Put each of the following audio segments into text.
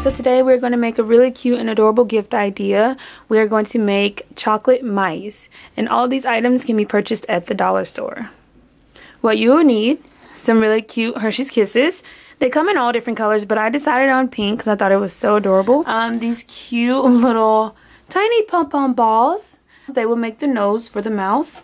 guys, so today we're going to make a really cute and adorable gift idea. We are going to make chocolate mice, and all these items can be purchased at the dollar store. What you will need, some really cute Hershey's Kisses. They come in all different colors, but I decided on pink because I thought it was so adorable. These cute little tiny pom-pom balls. They will make the nose for the mouse.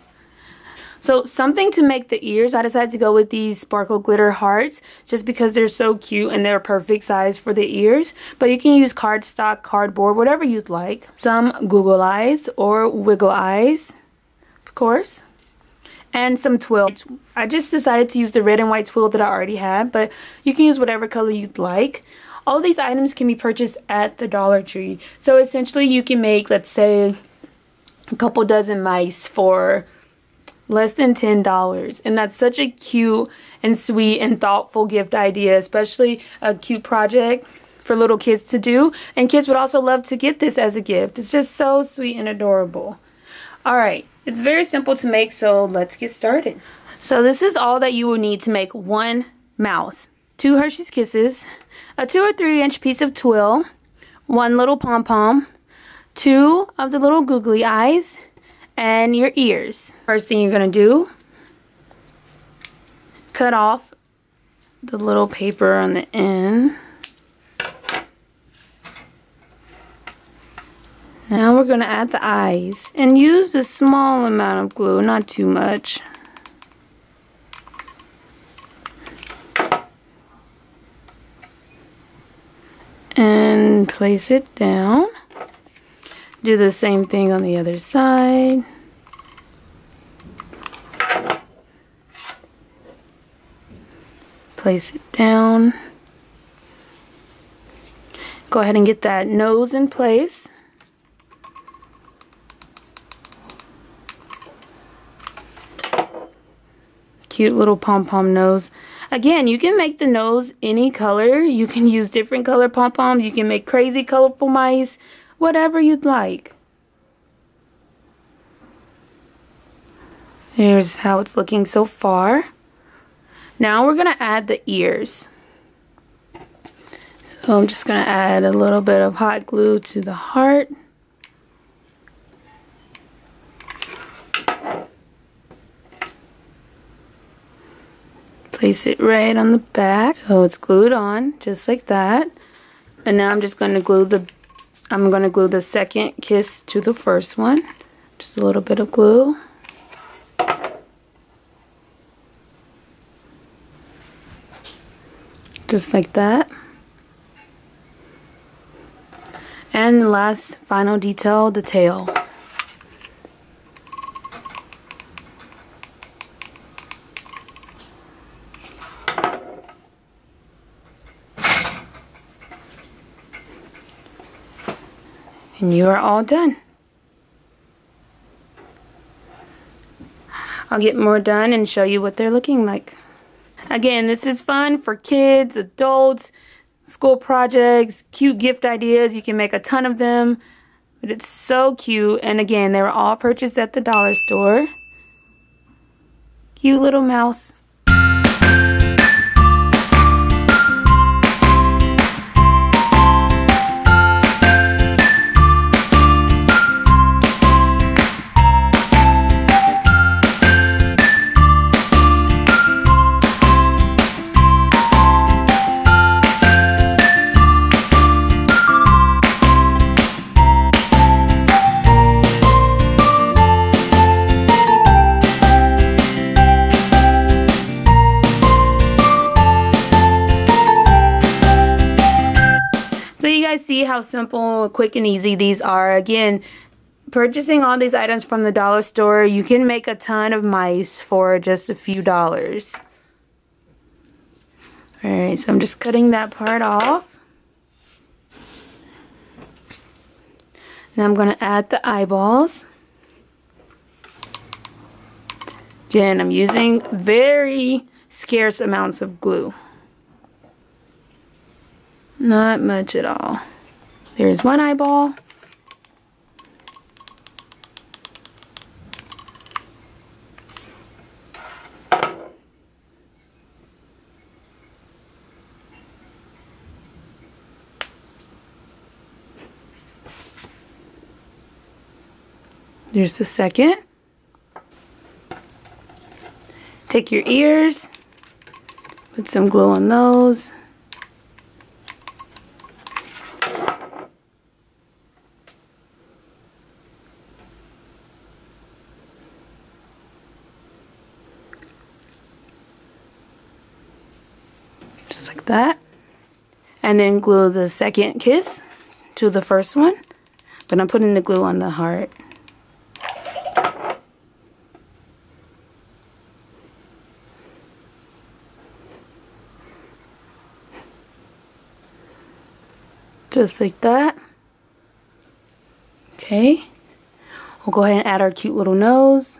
So something to make the ears. I decided to go with these sparkle glitter hearts just because they're so cute and they're perfect size for the ears. But you can use cardstock, cardboard, whatever you'd like. Some Google eyes or wiggle eyes, of course. And some twill. I just decided to use the red and white twill that I already had, but you can use whatever color you'd like. All these items can be purchased at the Dollar Tree. So essentially you can make, let's say, a couple dozen mice for less than $10, and that's such a cute and sweet and thoughtful gift idea, especially a cute project for little kids to do, and kids would also love to get this as a gift. It's just so sweet and adorable. Alright, it's very simple to make, so let's get started. So this is all that you will need to make one mouse. 2 Hershey's Kisses, a 2 or 3 inch piece of twill, 1 little pom-pom, 2 of the little googly eyes, and your ears. First thing you're going to do, cut off the little paper on the end. Now we're going to add the eyes and use a small amount of glue, not too much. And place it down. Do the same thing on the other side. Place it down. Go ahead and get that nose in place. Cute little pom-pom nose. Again, you can make the nose any color. You can use different color pom-poms. You can make crazy colorful mice. Whatever you'd like. Here's how it's looking so far. Now we're going to add the ears. So I'm just going to add a little bit of hot glue to the heart. Place it right on the back so it's glued on just like that. And now I'm just going to glue the second kiss to the first one. Just a little bit of glue. Just like that. And the last final detail, the tail. And you are all done. I'll get more done and show you what they're looking like. Again, this is fun for kids, adults, school projects, cute gift ideas. You can make a ton of them. But it's so cute. And again, they were all purchased at the dollar store. Cute little mouse. See how simple, quick, and easy these are. Again, purchasing all these items from the dollar store, you can make a ton of mice for just a few dollars. Alright, so I'm just cutting that part off. Now I'm going to add the eyeballs. Again, I'm using very scarce amounts of glue. Not much at all. There's one eyeball. Here's the second. Take your ears, put some glue on those. Just like that. And then glue the second kiss to the first one. But I'm putting the glue on the heart. Just like that. Okay. We'll go ahead and add our cute little nose.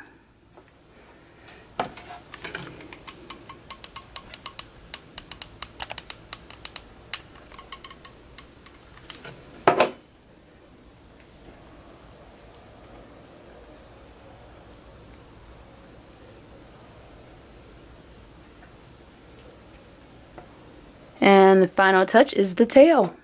And the final touch is the tail.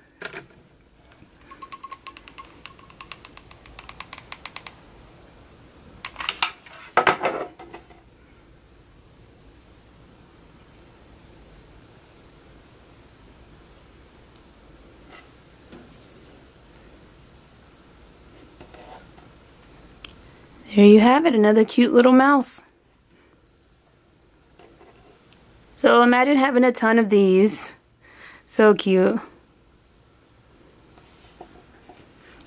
There you have it, another cute little mouse. So imagine having a ton of these. So cute.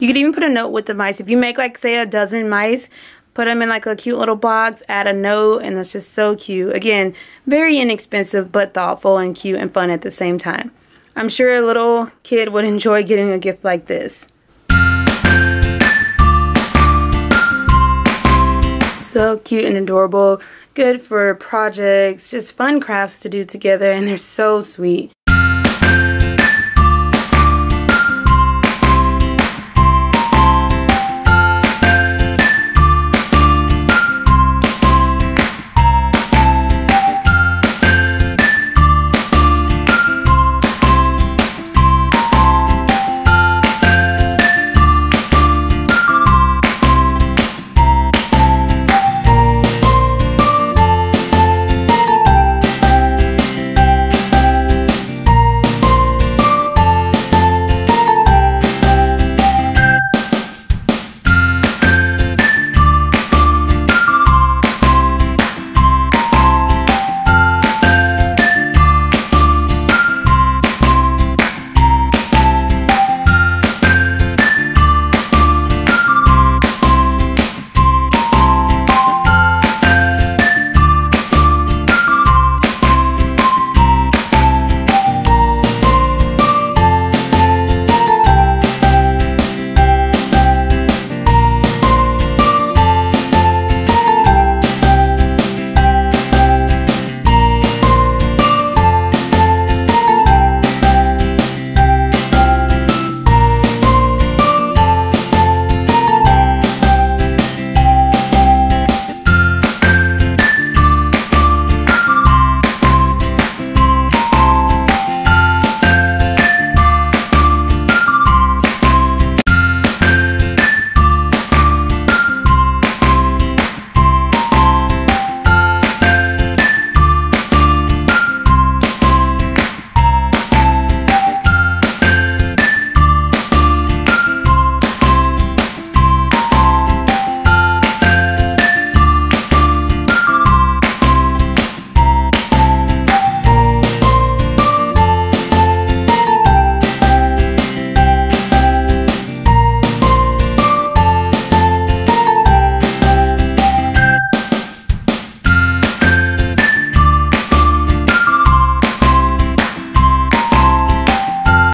You could even put a note with the mice. If you make like say a dozen mice, put them in like a cute little box, add a note, and that's just so cute. Again, very inexpensive but thoughtful and cute and fun at the same time. I'm sure a little kid would enjoy getting a gift like this. So cute and adorable, good for projects, just fun crafts to do together, and they're so sweet.